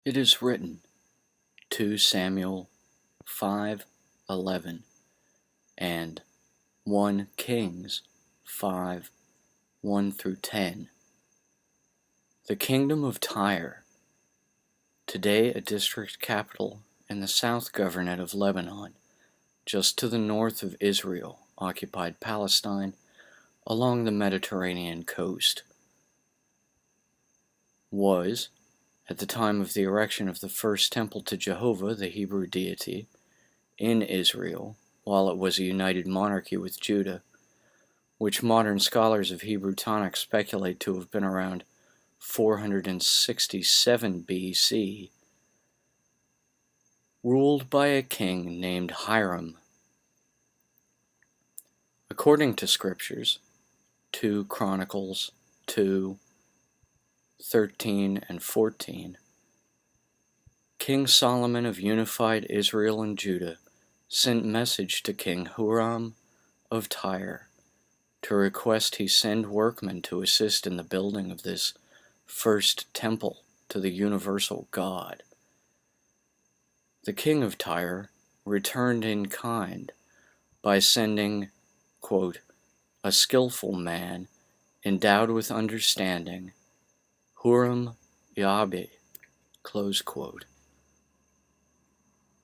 It is written, 2 Samuel 5:11 and 1 Kings 5:1-10. The kingdom of Tyre, today a district capital in the south governorate of Lebanon, just to the north of Israel, occupied Palestine along the Mediterranean coast, was, at the time of the erection of the first temple to Jehovah, the Hebrew deity, in Israel, while it was a united monarchy with Judah, which modern scholars of Hebrew tonic speculate to have been around 467 BC, ruled by a king named Hiram. According to scriptures, 2 Chronicles 2:13 and 14, King Solomon of unified Israel and Judah sent message to King Hiram of Tyre to request he send workmen to assist in the building of this first temple to the universal God. The king of Tyre returned in kind by sending, quote, a skillful man endowed with understanding, Hiram, close quote.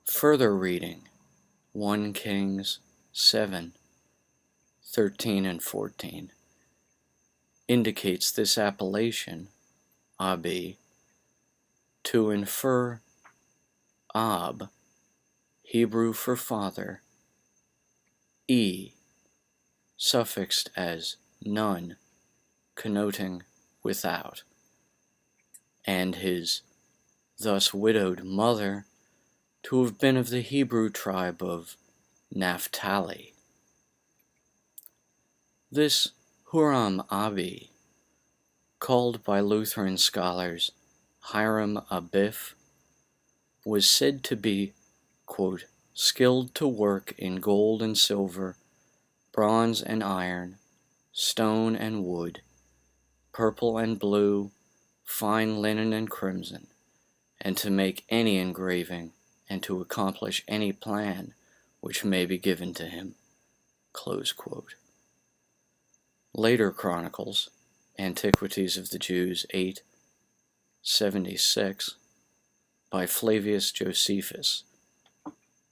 Further reading, 1 Kings 7:13 and 14, indicates this appellation, Abi, to infer Ab, Hebrew for father, suffixed as none, connoting without, and his thus widowed mother to have been of the Hebrew tribe of Naphtali. This Hiram Abi, called by Lutheran scholars Hiram Abif, was said to be, quote, skilled to work in gold and silver, bronze and iron, stone and wood, purple and blue, fine linen and crimson, and to make any engraving and to accomplish any plan which may be given to him, close quote. Later chronicles, Antiquities of the Jews 8:76, by Flavius Josephus,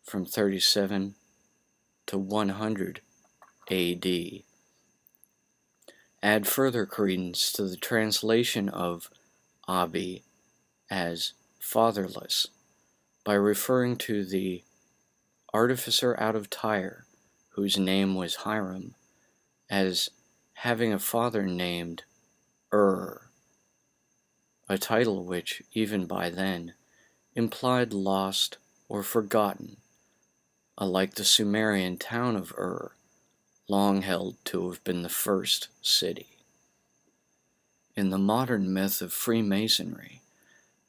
from 37 to 100 AD, add further credence to the translation of Abi as fatherless by referring to the artificer out of Tyre, whose name was Hiram, as having a father named a title which, even by then, implied lost or forgotten, alike the Sumerian town of long held to have been the first city. In the modern myth of Freemasonry,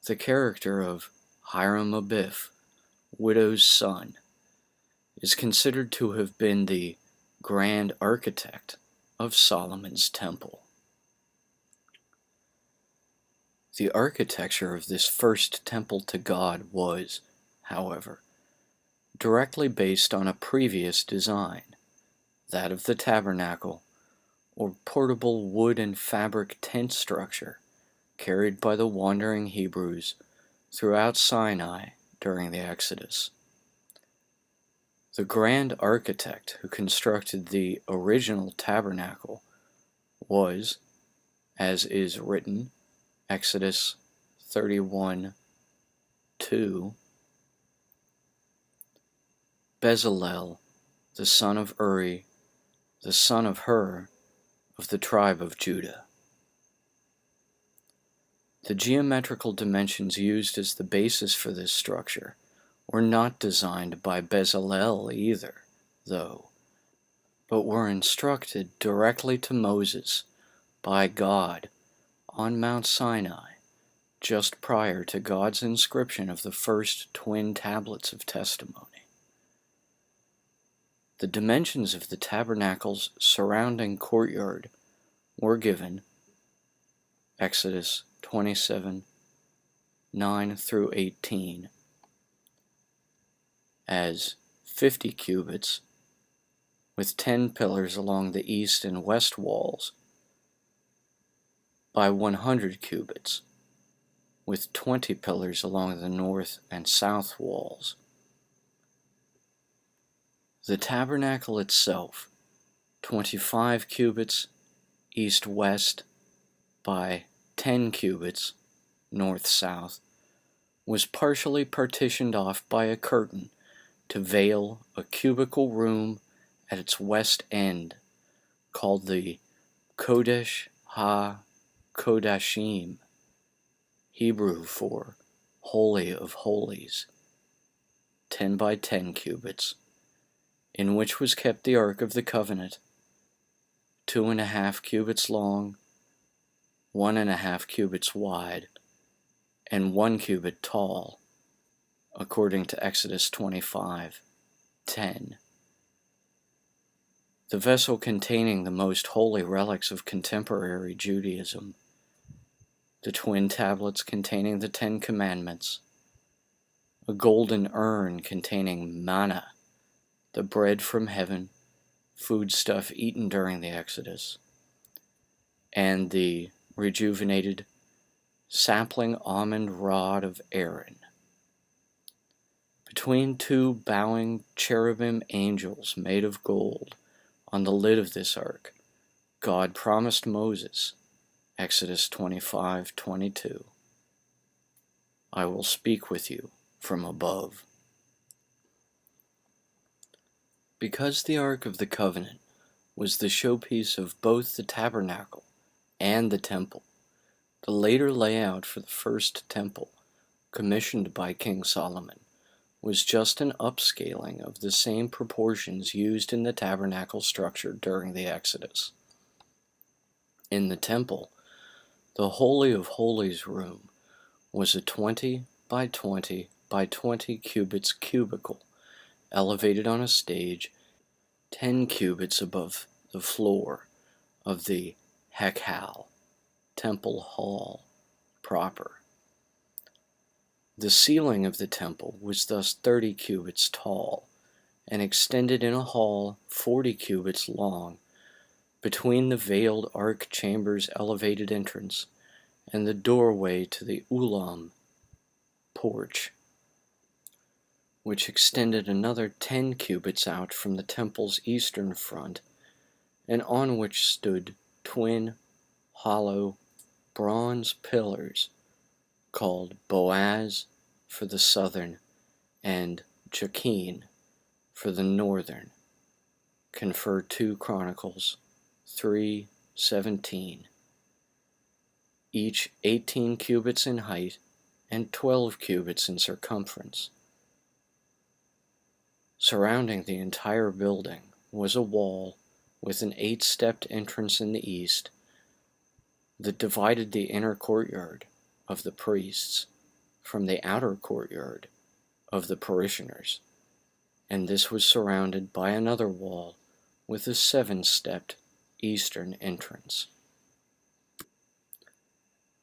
the character of Hiram Abif, widow's son, is considered to have been the grand architect of Solomon's temple. The architecture of this first temple to God was, however, directly based on a previous design, that of the tabernacle, or portable wood and fabric tent structure carried by the wandering Hebrews throughout Sinai during the Exodus. The grand architect who constructed the original tabernacle was, as is written, Exodus 31:2, Bezalel, the son of Uri, the son of Hur, of the tribe of Judah. The geometrical dimensions used as the basis for this structure were not designed by Bezalel either, though, but were instructed directly to Moses by God on Mount Sinai just prior to God's inscription of the first twin tablets of testimony. The dimensions of the tabernacle's surrounding courtyard were given, Exodus 27 9 through 18 as 50 cubits, with 10 pillars along the east and west walls, by 100 cubits, with 20 pillars along the north and south walls. The tabernacle itself, 25 cubits east-west by 10 cubits north-south, was partially partitioned off by a curtain to veil a cubical room at its west end, called the Kodesh HaKodashim, Hebrew for Holy of Holies, 10 by 10 cubits, in which was kept the Ark of the Covenant, 2.5 cubits long, 1.5 cubits wide, and 1 cubit tall, according to Exodus 25:10. The vessel containing the most holy relics of contemporary Judaism, the twin tablets containing the 10 Commandments, a golden urn containing manna, the bread from heaven, foodstuff eaten during the Exodus, and the rejuvenated sapling almond rod of Aaron. Between 2 bowing cherubim angels made of gold, on the lid of this ark, God promised Moses, Exodus 25:22, I will speak with you from above. Because the Ark of the Covenant was the showpiece of both the tabernacle and the temple, the later layout for the first temple, commissioned by King Solomon, was just an upscaling of the same proportions used in the tabernacle structure during the Exodus. In the temple, the Holy of Holies room was a 20 by 20 by 20 cubits cubicle, elevated on a stage 10 cubits above the floor of the Hekal, temple hall proper. The ceiling of the temple was thus 30 cubits tall, and extended in a hall 40 cubits long, between the veiled ark chamber's elevated entrance and the doorway to the Ulam porch, which extended another 10 cubits out from the temple's eastern front, and on which stood twin, hollow, bronze pillars called Boaz for the southern and Jachin for the northern. Confer 2 Chronicles 3:17. Each 18 cubits in height and 12 cubits in circumference. Surrounding the entire building was a wall with an 8-stepped entrance in the east that divided the inner courtyard of the priests from the outer courtyard of the parishioners, and this was surrounded by another wall with a 7-stepped eastern entrance.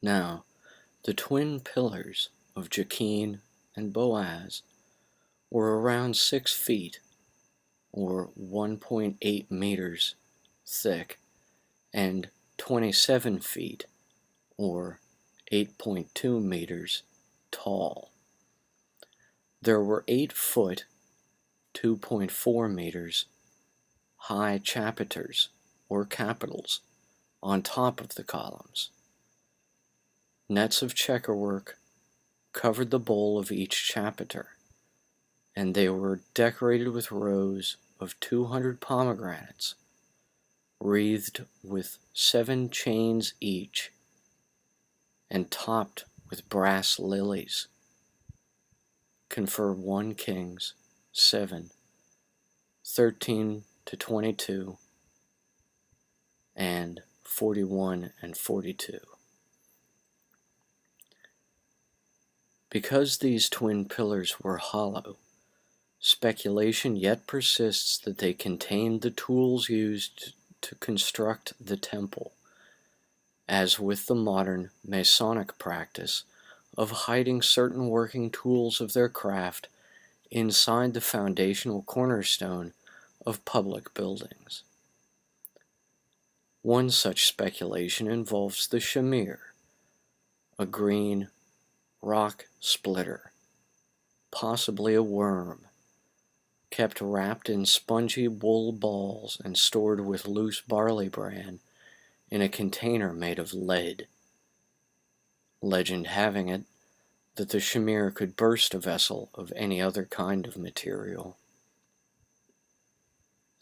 Now, the twin pillars of Jachin and Boaz were around 6 feet, or 1.8 meters, thick, and 27 feet, or 8.2 meters, tall. There were 8-foot, 2.4 meters, high chapiters, or capitals, on top of the columns. Nets of checkerwork covered the bowl of each chapiter, and they were decorated with rows of 200 pomegranates, wreathed with 7 chains each, and topped with brass lilies. Confer 1 Kings 7:13-22 and 41 and 42. Because these twin pillars were hollow, speculation yet persists that they contained the tools used to construct the temple, as with the modern Masonic practice of hiding certain working tools of their craft inside the foundational cornerstone of public buildings. One such speculation involves the Shamir, a green rock splitter, possibly a worm, kept wrapped in spongy wool balls and stored with loose barley bran in a container made of lead. Legend having it that the Shamir could burst a vessel of any other kind of material.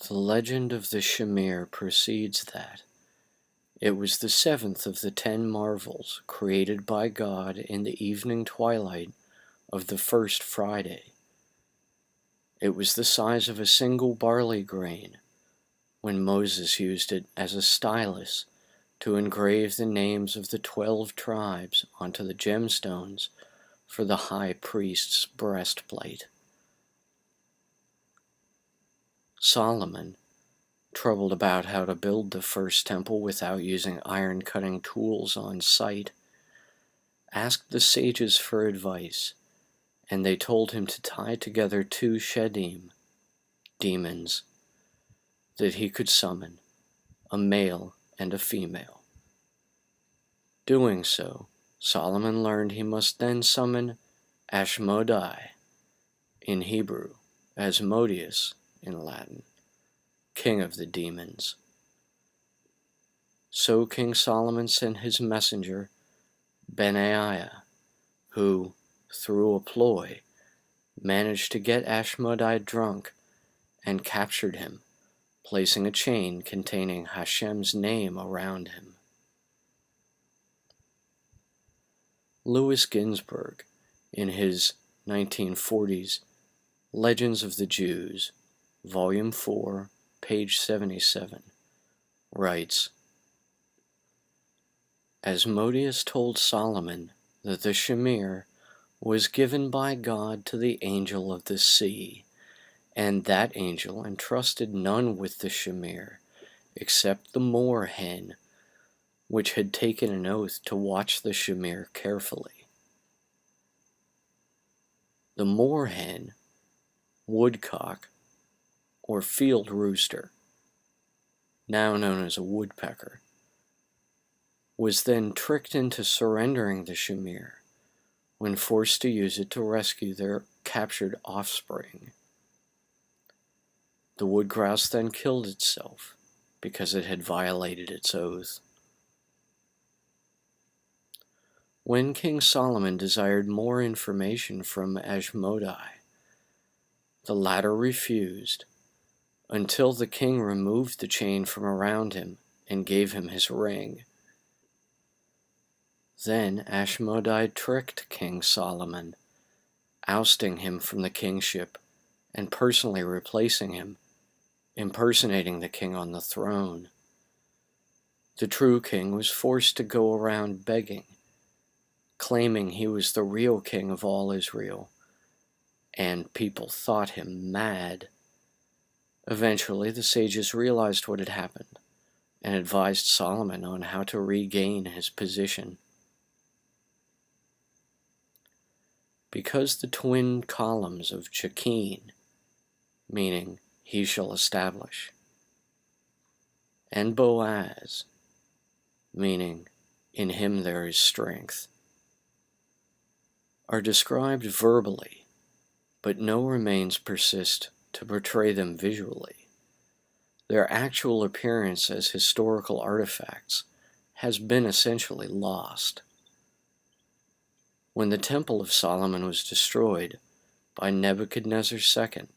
The legend of the Shamir proceeds that it was the seventh of the 10 marvels created by God in the evening twilight of the first Friday. It was the size of a single barley grain when Moses used it as a stylus to engrave the names of the 12 tribes onto the gemstones for the high priest's breastplate. Solomon, troubled about how to build the first temple without using iron-cutting tools on site, asked the sages for advice, and they told him to tie together 2 Shedim, demons, that he could summon, a male and a female. Doing so, Solomon learned he must then summon Ashmodai, in Hebrew, Asmodeus in Latin, king of the demons. So King Solomon sent his messenger, Benaiah, who, through a ploy, managed to get Ashmodai drunk and captured him, placing a chain containing Hashem's name around him. Louis Ginsburg, in his 1940s Legends of the Jews, Volume 4, page 77, writes, Asmodeus told Solomon that the Shamir was given by God to the angel of the sea, and that angel entrusted none with the Shamir except the moor hen, which had taken an oath to watch the Shamir carefully. The moor hen, woodcock, or field rooster, now known as a woodpecker, was then tricked into surrendering the Shamir when forced to use it to rescue their captured offspring. The wood grouse then killed itself because it had violated its oath. When King Solomon desired more information from Ashmodai, the latter refused, until the king removed the chain from around him and gave him his ring. Then Ashmodai tricked King Solomon, ousting him from the kingship and personally replacing him, impersonating the king on the throne. The true king was forced to go around begging, claiming he was the real king of all Israel, and people thought him mad. Eventually, the sages realized what had happened and advised Solomon on how to regain his position. Because the twin columns of Chakin, meaning he shall establish, and Boaz, meaning in him there is strength, are described verbally, but no remains persist to portray them visually. Their actual appearance as historical artifacts has been essentially lost. When the Temple of Solomon was destroyed by Nebuchadnezzar II,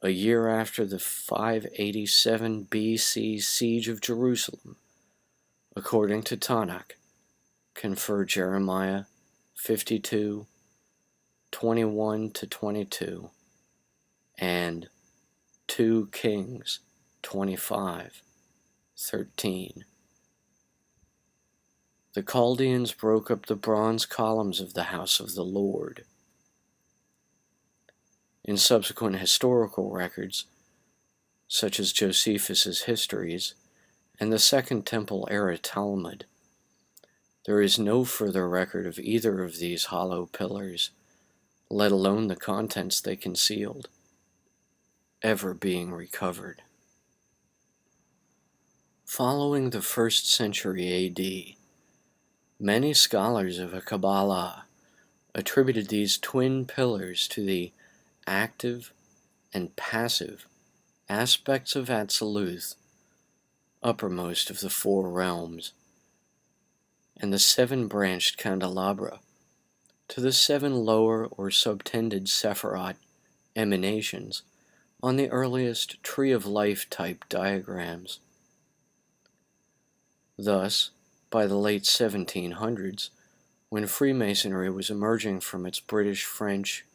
a year after the 587 BC siege of Jerusalem, according to Tanakh, confer Jeremiah 52, 21-22, and 2 Kings 25:13. The Chaldeans broke up the bronze columns of the house of the Lord. In subsequent historical records, such as Josephus's Histories and the Second Temple era Talmud, There is no further record of either of these hollow pillars, let alone the contents they concealed, ever being recovered. Following the 1st century AD, many scholars of Kabbalah attributed these twin pillars to the active and passive aspects of Atziluth, uppermost of the 4 realms, and the 7-branched candelabra to the 7 lower or subtended Sephirot emanations on the earliest Tree of Life type diagrams. Thus, by the late 1700s, when Freemasonry was emerging from its British-French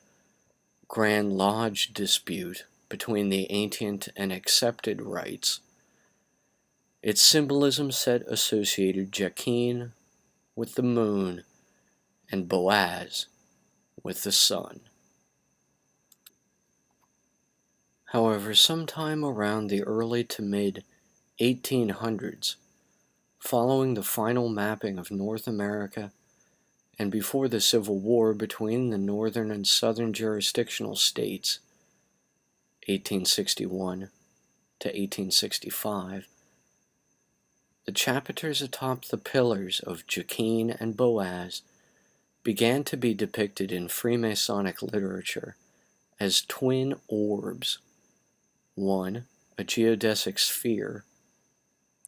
Grand Lodge dispute between the ancient and accepted rites, its symbolism set associated Jachin with the moon and Boaz with the sun. However, sometime around the early to mid-1800s, following the final mapping of North America and before the Civil War between the northern and southern jurisdictional states, 1861 to 1865, the chapiters atop the pillars of Jachin and Boaz began to be depicted in Freemasonic literature as twin orbs, one a geodesic sphere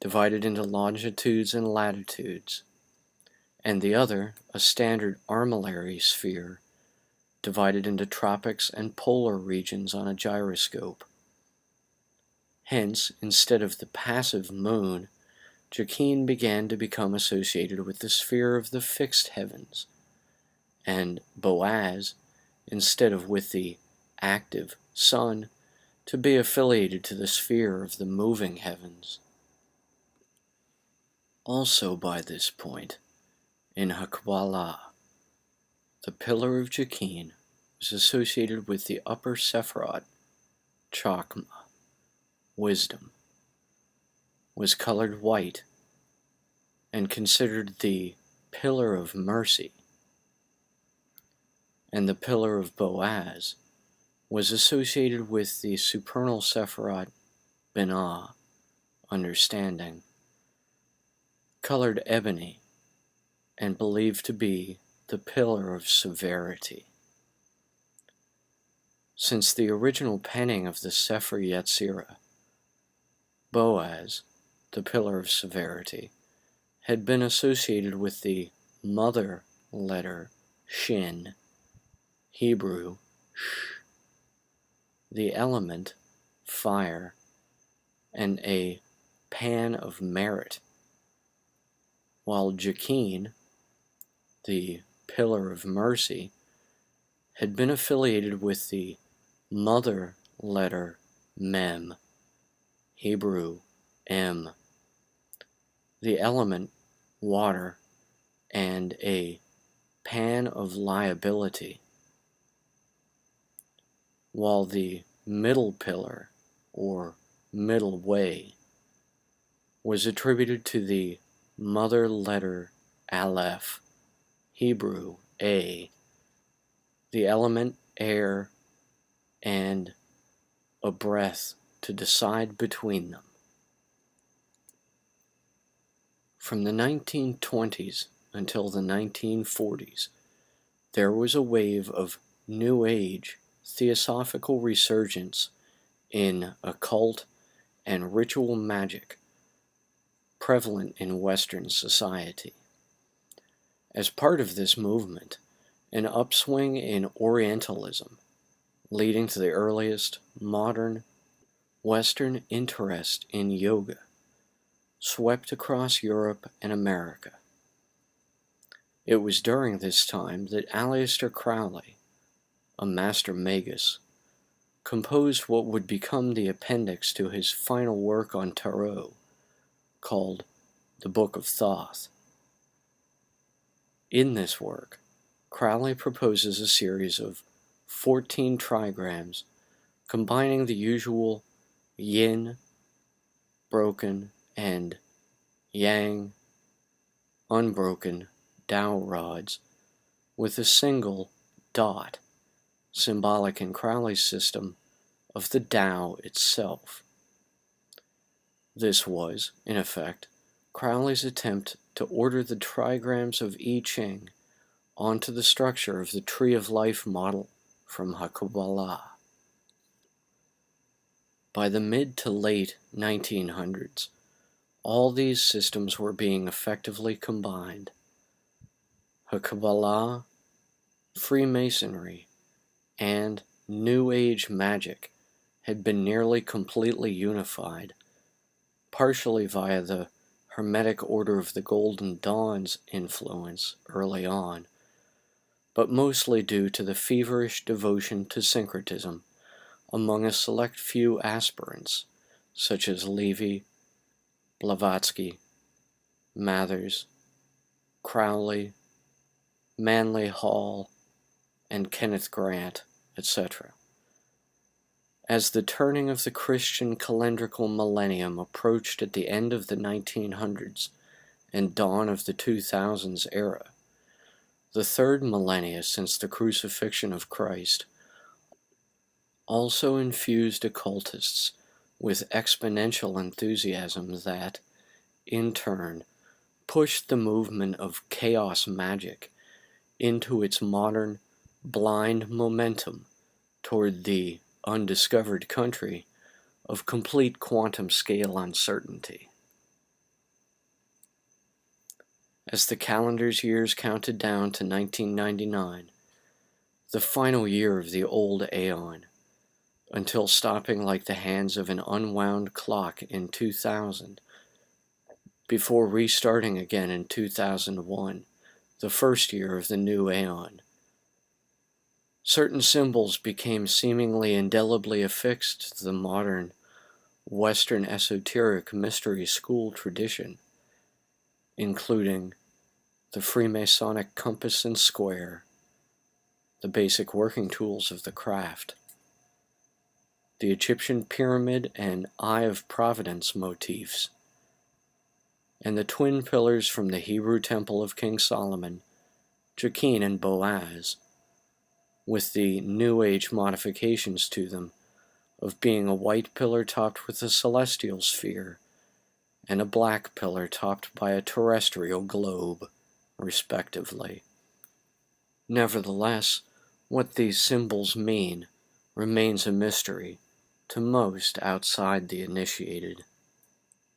divided into longitudes and latitudes, and the other a standard armillary sphere divided into tropics and polar regions on a gyroscope. Hence, instead of the passive moon, Jachin began to become associated with the sphere of the fixed heavens, and Boaz, instead of with the active sun, to be affiliated to the sphere of the moving heavens. Also by this point, in Kabbalah, the pillar of Jachin was associated with the upper Sephirot, Chokmah, wisdom, was colored white, and considered the pillar of mercy, and the pillar of Boaz was associated with the supernal Sephirot, Binah, understanding, colored ebony, and believed to be the pillar of severity. Since the original penning of the Sefer Yetzirah, Boaz, the pillar of severity, had been associated with the mother letter Shin, Hebrew Sh, the element fire, and a pan of merit, while Jachin, the pillar of mercy, had been affiliated with the mother letter Mem, Hebrew M, the element water, and a pan of liability, while the middle pillar, or middle way, was attributed to the mother letter Aleph, Hebrew A, the element air, and a breath to decide between them. From the 1920s until the 1940s, there was a wave of New Age theosophical resurgence in occult and ritual magic prevalent in Western society. As part of this movement, an upswing in Orientalism, leading to the earliest modern Western interest in yoga, swept across Europe and America. It was during this time that Aleister Crowley, a master magus, composed what would become the appendix to his final work on Tarot, called the Book of Thoth. In this work, Crowley proposes a series of 14 trigrams combining the usual yin, broken, and yang, unbroken dowel rods with a single dot, symbolic in Crowley's system of the Tao itself. This was, in effect, Crowley's attempt to order the trigrams of I Ching onto the structure of the Tree of Life model from Kabbalah. By the mid to late 1900s, all these systems were being effectively combined. Kabbalah, Freemasonry, and New Age magic had been nearly completely unified, partially via the Hermetic Order of the Golden Dawn's influence early on, but mostly due to the feverish devotion to syncretism among a select few aspirants, such as Levy, Blavatsky, Mathers, Crowley, Manly Hall, and Kenneth Grant, etc. As the turning of the Christian calendrical millennium approached at the end of the 1900s and dawn of the 2000s era, the third millennia since the crucifixion of Christ, also infused occultists with exponential enthusiasm that, in turn, pushed the movement of chaos magic into its modern, blind momentum toward the undiscovered country of complete quantum scale uncertainty. As the calendar's years counted down to 1999, the final year of the old aeon, until stopping like the hands of an unwound clock in 2000, before restarting again in 2001, the first year of the new aeon, certain symbols became seemingly indelibly affixed to the modern Western esoteric mystery school tradition, including the Freemasonic compass and square, the basic working tools of the craft, the Egyptian pyramid and Eye of Providence motifs, and the twin pillars from the Hebrew temple of King Solomon, Jachin and Boaz, with the New Age modifications to them of being a white pillar topped with a celestial sphere and a black pillar topped by a terrestrial globe, respectively. Nevertheless, what these symbols mean remains a mystery to most outside the initiated.